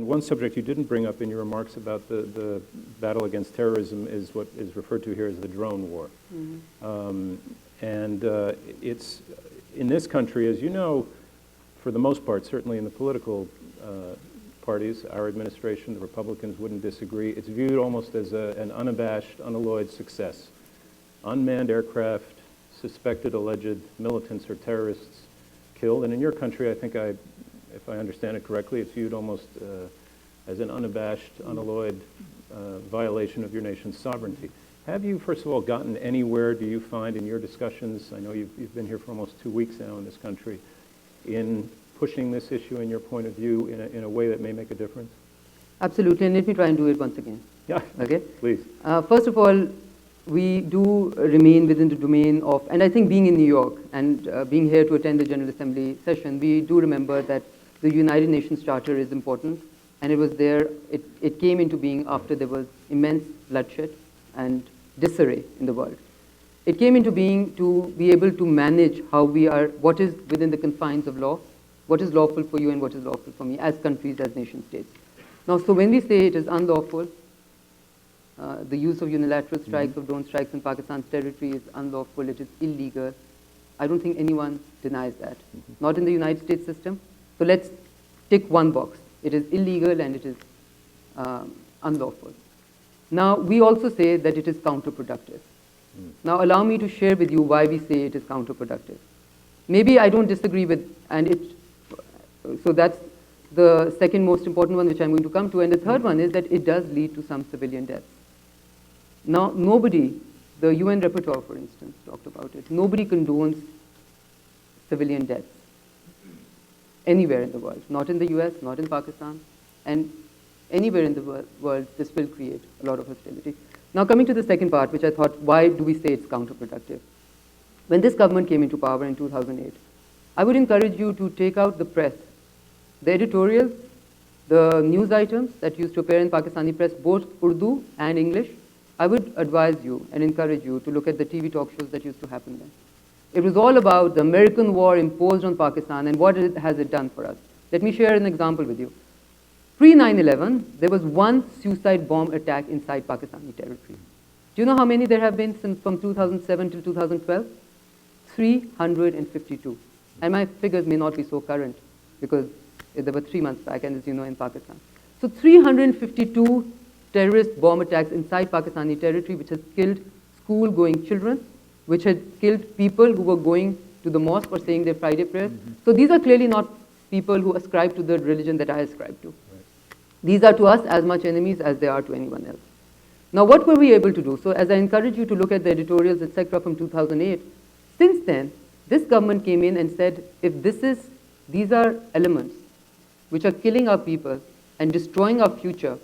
one subject you didn't bring up in your remarks about the battle against terrorism is what is referred to here as the drone war. It's, in this country, as you know, for the most part, certainly in the political parties, our administration, the Republicans wouldn't disagree, it's viewed almost as an unabashed, unalloyed success. Unmanned aircraft, suspected alleged militants or terrorists killed, and in your country, I think if I understand it correctly, it's viewed almost as an unabashed, unalloyed violation of your nation's sovereignty. Have you, first of all, gotten anywhere, do you find in your discussions, I know you've been here for almost 2 weeks now in this country, in pushing this issue in your point of view in a way that may make a difference? Absolutely, and let me try and do it once again. Yeah, okay? Please. First of all, we do remain within the domain of, and I think being in New York and being here to attend the General Assembly session, we do remember that the United Nations Charter is important, and it was there, it came into being after there was immense bloodshed and disarray in the world. It came into being to be able to manage how we are, what is within the confines of law, what is lawful for you and what is lawful for me as countries, as nation states. Now, so when we say it is unlawful, the use of unilateral strikes, of drone strikes in Pakistan's territory is unlawful, it is illegal. I don't think anyone denies that. Not in the United States system. So let's tick one box. It is illegal and it is unlawful. Now, we also say that it is counterproductive. Now, allow me to share with you why we say it is counterproductive. Maybe I don't disagree with, so that's the second most important one which I'm going to come to. And the third one is that it does lead to some civilian deaths. Now, nobody, the UN rapporteur, for instance, talked about it. Nobody condones civilian deaths anywhere in the world, not in the US, not in Pakistan, and anywhere in the world, this will create a lot of hostility. Now, coming to the second part, which I thought, why do we say it's counterproductive? When this government came into power in 2008, I would encourage you to take out the press, the editorials, the news items that used to appear in Pakistani press, both Urdu and English. I would advise you and encourage you to look at the TV talk shows that used to happen then. It was all about the American war imposed on Pakistan and what has it done for us. Let me share an example with you. Pre-9/11, there was one suicide bomb attack inside Pakistani territory. Do you know how many there have been since from 2007 till 2012? 352. And my figures may not be so current because there were 3 months back, and as you know, in Pakistan. So 352 terrorist bomb attacks inside Pakistani territory, which has killed school-going children, which had killed people who were going to the mosque or saying their Friday prayers. So these are clearly not people who ascribe to the religion that I ascribe to. These are to us as much enemies as they are to anyone else. Now, what were we able to do? So as I encourage you to look at the editorials, etc., from 2008, since then, this government came in and said, if these are elements which are killing our people and destroying our future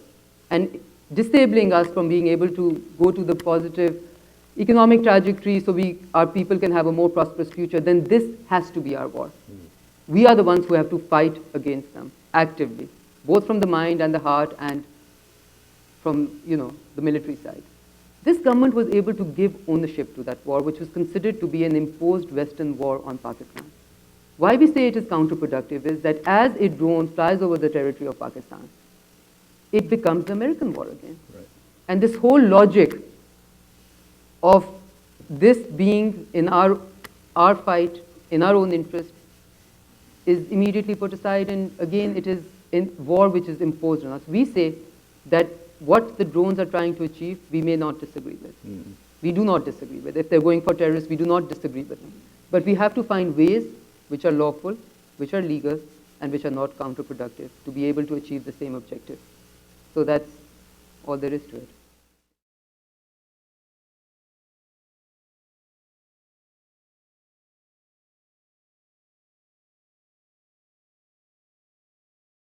and disabling us from being able to go to the positive economic trajectory so our people can have a more prosperous future, then this has to be our war. We are the ones who have to fight against them actively, both from the mind and the heart and from, the military side. This government was able to give ownership to that war, which was considered to be an imposed Western war on Pakistan. Why we say it is counterproductive is that as a drone flies over the territory of Pakistan, it becomes the American war again. Right. And this whole logic of this being in our fight, in our own interest, is immediately put aside, and again it is in war which is imposed on us. We say that what the drones are trying to achieve, we may not disagree with. We do not disagree with. If they're going for terrorists, we do not disagree with them. But we have to find ways which are lawful, which are legal, and which are not counterproductive to be able to achieve the same objective. So that's all there is to it.